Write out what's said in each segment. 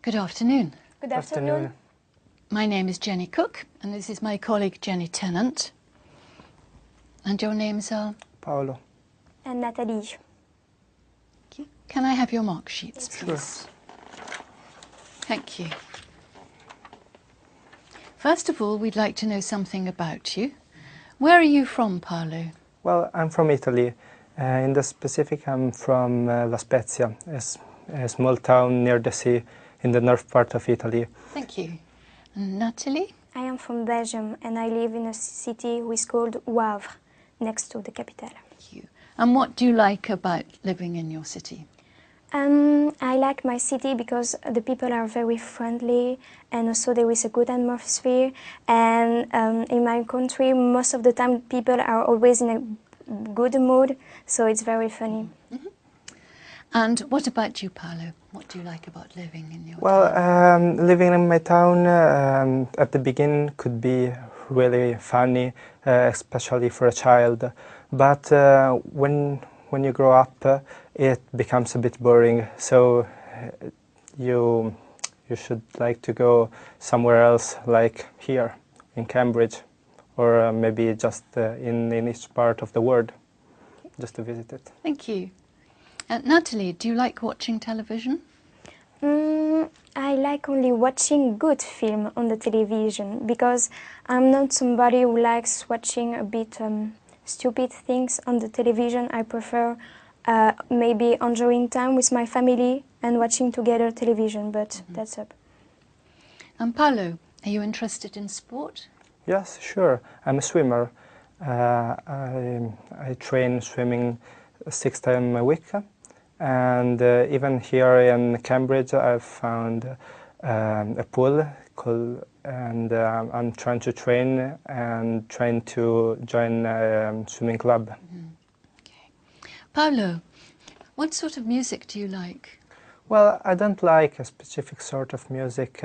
Good afternoon. Good afternoon. My name is Jenny Cook, and this is my colleague Jenny Tennant. And your names are? Paolo. And Nathalie. Can I have your mark sheets, Sure. please? Thank you. First of all, we'd like to know something about you. Where are you from, Paolo? Well, I'm from Italy. In the specific, I'm from La Spezia, a small town near the sea in the north part of Italy. Thank you. And Natalie? I am from Belgium and I live in a city which is called Wavre, next to the capital. Thank you. And what do you like about living in your city? I like my city because the people are very friendly and also there is a good atmosphere. And in my country, most of the time people are always in a good mood, so it's very funny. Mm-hmm. And what about you, Paolo? What do you like about living in your Well, town? living in my town at the beginning could be really funny, especially for a child. But when you grow up, it becomes a bit boring. So you should like to go somewhere else, like here in Cambridge, or maybe just in each part of the world, just to visit it. Thank you. Natalie, do you like watching television? I like only watching good film on the television because I'm not somebody who likes watching a bit stupid things on the television. I prefer maybe enjoying time with my family and watching together television, but that's up. And Paolo, are you interested in sport? Yes, sure. I'm a swimmer. I train swimming 6 times a week. And even here in Cambridge, I've found a pool and I'm trying to train and trying to join a swimming club. Mm-hmm. Okay. Paolo, what sort of music do you like? Well, I don't like a specific sort of music.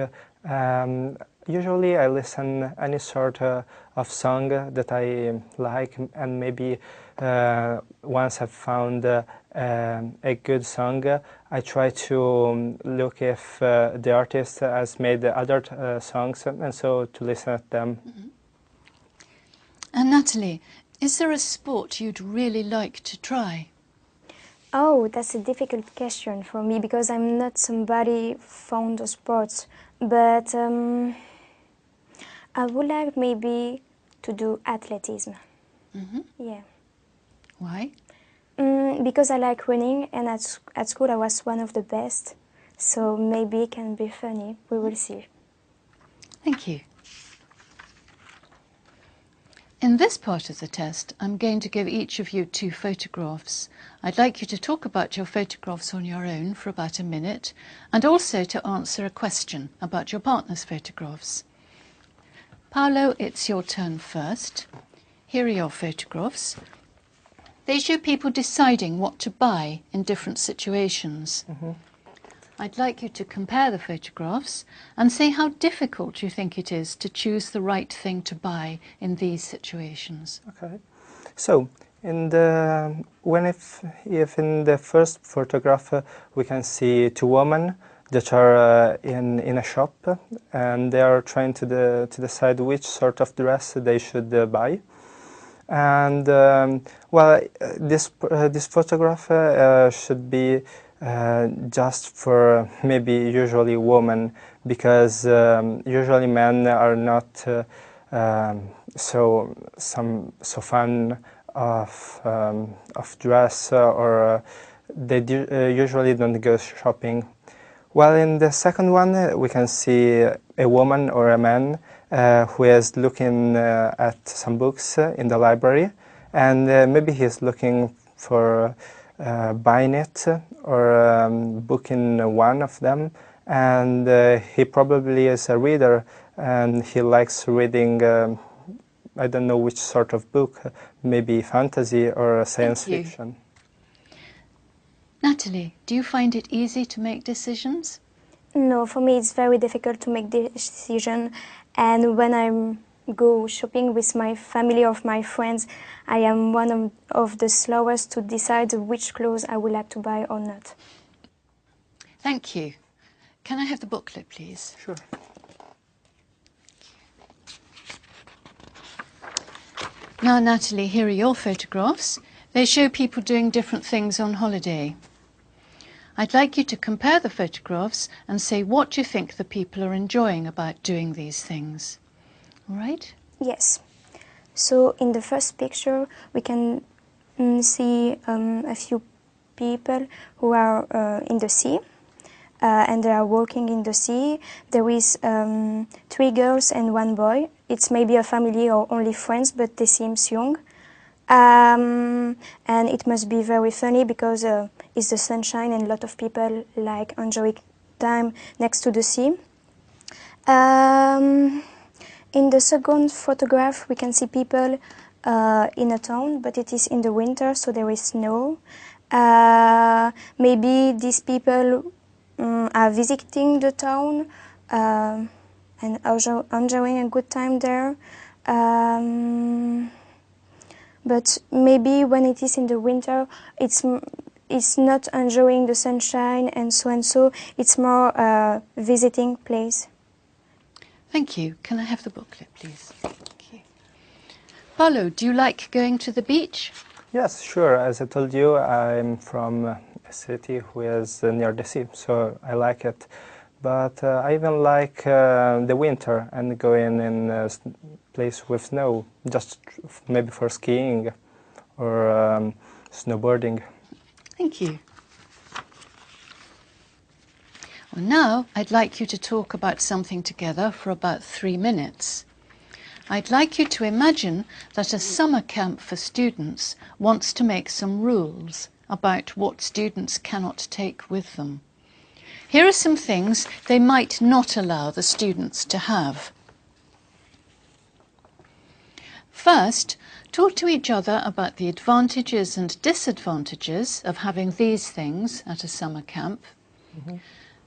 Usually I listen any sort of song that I like, and maybe once I've found a good song, I try to look if the artist has made other songs, and so to listen at them. Mm-hmm. And Natalie, is there a sport you'd really like to try? Oh, that's a difficult question for me because I'm not somebody fond of sports, but I would like maybe to do athleticism. Mm-hmm. Yeah. Why? Because I like running, and at school I was one of the best, so maybe it can be funny. We will see. Thank you. In this part of the test, I'm going to give each of you 2 photographs. I'd like you to talk about your photographs on your own for about a minute, and also to answer a question about your partner's photographs. Paolo, it's your turn first. Here are your photographs. They show people deciding what to buy in different situations. Mm-hmm. I'd like you to compare the photographs and say how difficult you think it is to choose the right thing to buy in these situations. Okay. So, if in the first photograph we can see 2 women that are in a shop, and they are trying to decide which sort of dress they should buy. And well, this photograph should be just for maybe usually women, because usually men are not so fun of dress, or they usually don't go shopping. While in the second one, we can see a woman or a man who is looking at some books in the library, and maybe he's looking for buying it or booking one of them, and he probably is a reader and he likes reading I don't know which sort of book, maybe fantasy or science fiction. Natalie, do you find it easy to make decisions? No, for me it's very difficult to make decisions, and when I go shopping with my family or my friends, I am one of the slowest to decide which clothes I would like to buy or not. Thank you. Can I have the booklet, please? Sure. Now, Natalie, here are your photographs. They show people doing different things on holiday. I'd like you to compare the photographs and say what you think the people are enjoying about doing these things. All right? Yes. So in the first picture, we can see a few people who are in the sea. And they are walking in the sea. There is 3 girls and 1 boy. It's maybe a family or only friends, but they seem young. And it must be very funny because it's the sunshine and a lot of people like enjoy time next to the sea. In the second photograph, we can see people in a town, but it is in the winter, so there is snow. Maybe these people are visiting the town and also enjoying a good time there. But maybe when it is in the winter, it's not enjoying the sunshine and so. It's more a visiting place. Thank you. Can I have the booklet, please? Thank you. Paulo, do you like going to the beach? Yes, sure. As I told you, I'm from a city who is near the sea, so I like it. But I even like the winter and going in a place with snow, just maybe for skiing or snowboarding. Thank you. Well, now I'd like you to talk about something together for about 3 minutes. I'd like you to imagine that a summer camp for students wants to make some rules about what students cannot take with them. Here are some things they might not allow the students to have. First, talk to each other about the advantages and disadvantages of having these things at a summer camp.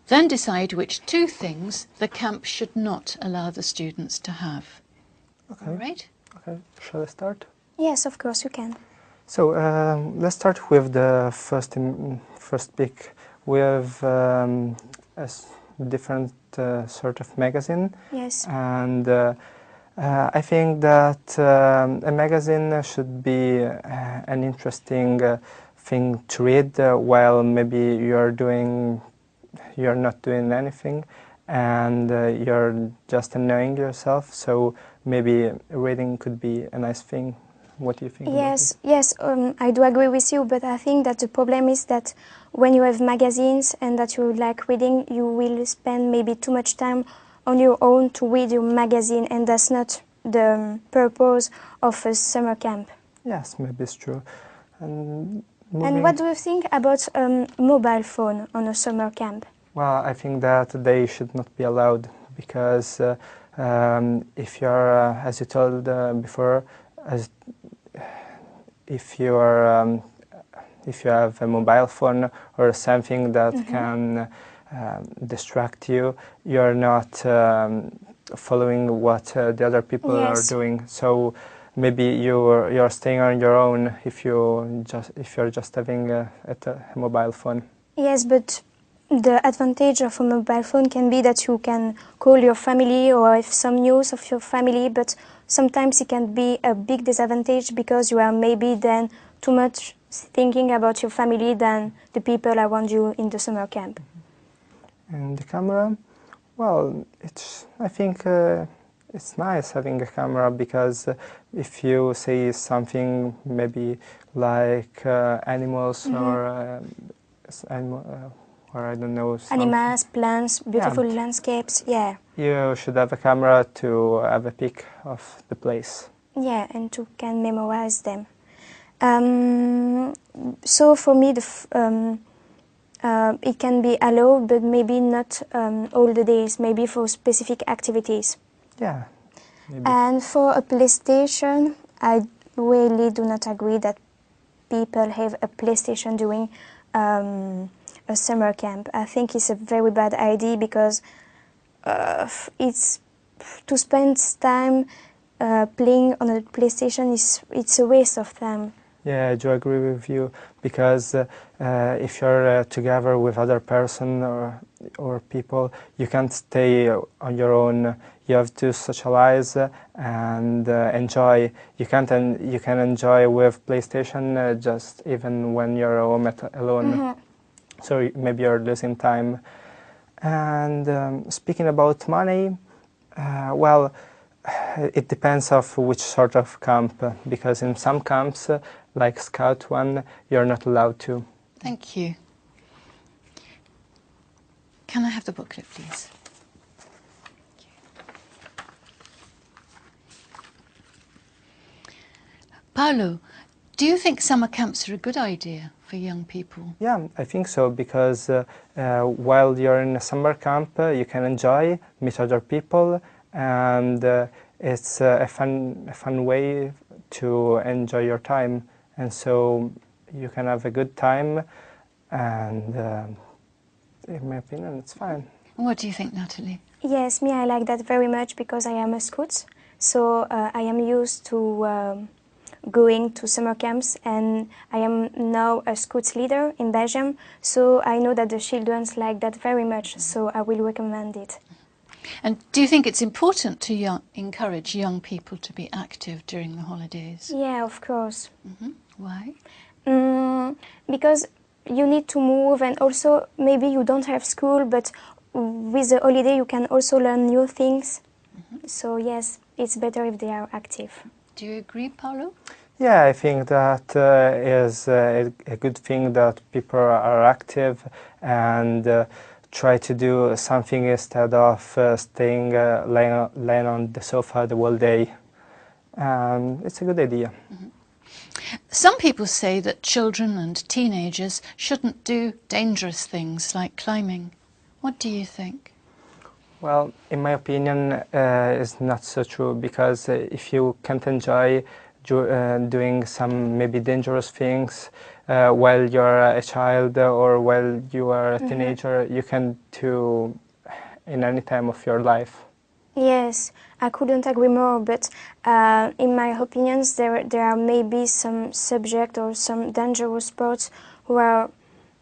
Then decide which 2 things the camp should not allow the students to have. Okay. All right? Okay, shall I start? Yes, of course you can. So let's start with the first pick. We have different sort of magazine. Yes. And I think that a magazine should be an interesting thing to read while maybe you're not doing anything and you're just annoying yourself. So maybe reading could be a nice thing. What do you think? Yes, yes, I do agree with you, but I think that the problem is that when you have magazines and that you like reading, you will spend maybe too much time on your own to read your magazine, and that's not the purpose of a summer camp. Yes, maybe it's true. And what do you think about mobile phone on a summer camp? Well, I think that they should not be allowed because if you're, as you told before, if you have a mobile phone or something that can distract you, you're not following what the other people are doing. So maybe you're staying on your own if you're just having a mobile phone. Yes, but the advantage of a mobile phone can be that you can call your family or have some news of your family, but sometimes it can be a big disadvantage because you are maybe then too much thinking about your family than the people around you in the summer camp. And the camera, well, I think it's nice having a camera because if you say something maybe like animals or I don't know. Animals, plants, beautiful landscapes, yeah. You should have a camera to have a pic of the place. Yeah, and to can memorize them. So for me, it can be allowed, but maybe not all the days, maybe for specific activities. Yeah. Maybe. And for a PlayStation, I really do not agree that people have a PlayStation during a summer camp. I think it's a very bad idea because it's to spend time playing on a PlayStation it's a waste of time. Yeah, I do agree with you, because if you're together with other person or people, you can't stay on your own. You have to socialize and enjoy. You can't you can enjoy with PlayStation just even when you're home alone. So maybe you're losing time. And speaking about money, well, it depends of which sort of camp, because in some camps, like Scout one, you're not allowed to. Thank you. Can I have the booklet, please? Paolo, do you think summer camps are a good idea for young people? Yeah, I think so, because while you're in a summer camp, you can enjoy, meet other people, and it's a fun way to enjoy your time. And so you can have a good time, and in my opinion, it's fine. What do you think, Natalie? Yes, me, I like that very much because I am a scout. So I am used to going to summer camps, and I am now a scout leader in Belgium. So I know that the children like that very much. So I will recommend it. And do you think it's important to encourage young people to be active during the holidays? Yeah, of course. Why? Because you need to move, and also maybe you don't have school, but with the holiday you can also learn new things. So yes, it's better if they are active. Do you agree, Paolo? Yeah, I think that is a good thing that people are active and try to do something instead of staying laying on the sofa the whole day. It's a good idea. Some people say that children and teenagers shouldn't do dangerous things like climbing. What do you think? Well, in my opinion, it's not so true, because if you can't enjoy doing some maybe dangerous things while you're a child or while you are a teenager, you can do in any time of your life. Yes, I couldn't agree more, but in my opinions there are maybe some subject or some dangerous sports who are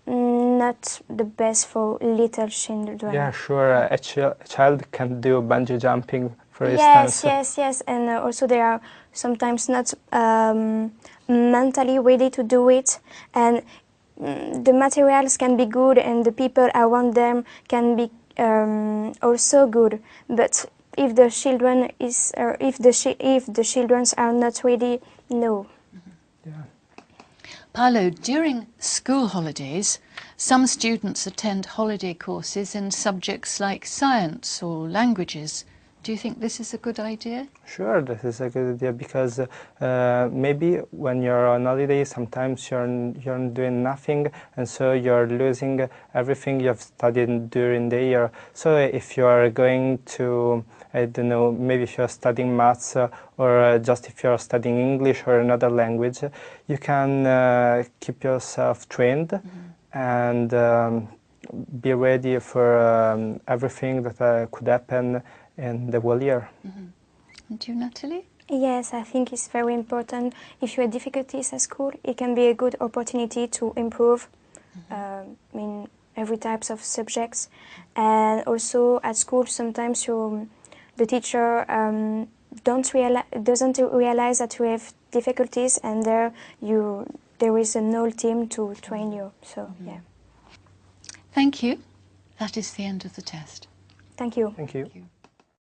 not the best for little children. Yeah, sure. A child can do bungee jumping, for Yes, instance. yes, and also they are sometimes not mentally ready to do it, and the materials can be good, and the people around them can be also good. But if the children if the children are not ready, no. Yeah. Paolo, during school holidays, some students attend holiday courses in subjects like science or languages. Do you think this is a good idea? Sure, this is a good idea, because maybe when you're on holiday, sometimes you're doing nothing, and so you're losing everything you've studied during the year. So if you are going to, I don't know, maybe if you're studying maths or just if you're studying English or another language, you can keep yourself trained and be ready for everything that could happen in the whole year. And you, Natalie? Yes, I think it's very important. If you have difficulties at school, it can be a good opportunity to improve in every types of subjects. And also at school, sometimes the teacher doesn't realize that you have difficulties, and there is an whole team to train you. So yeah. Thank you. That is the end of the test. Thank you. Thank you.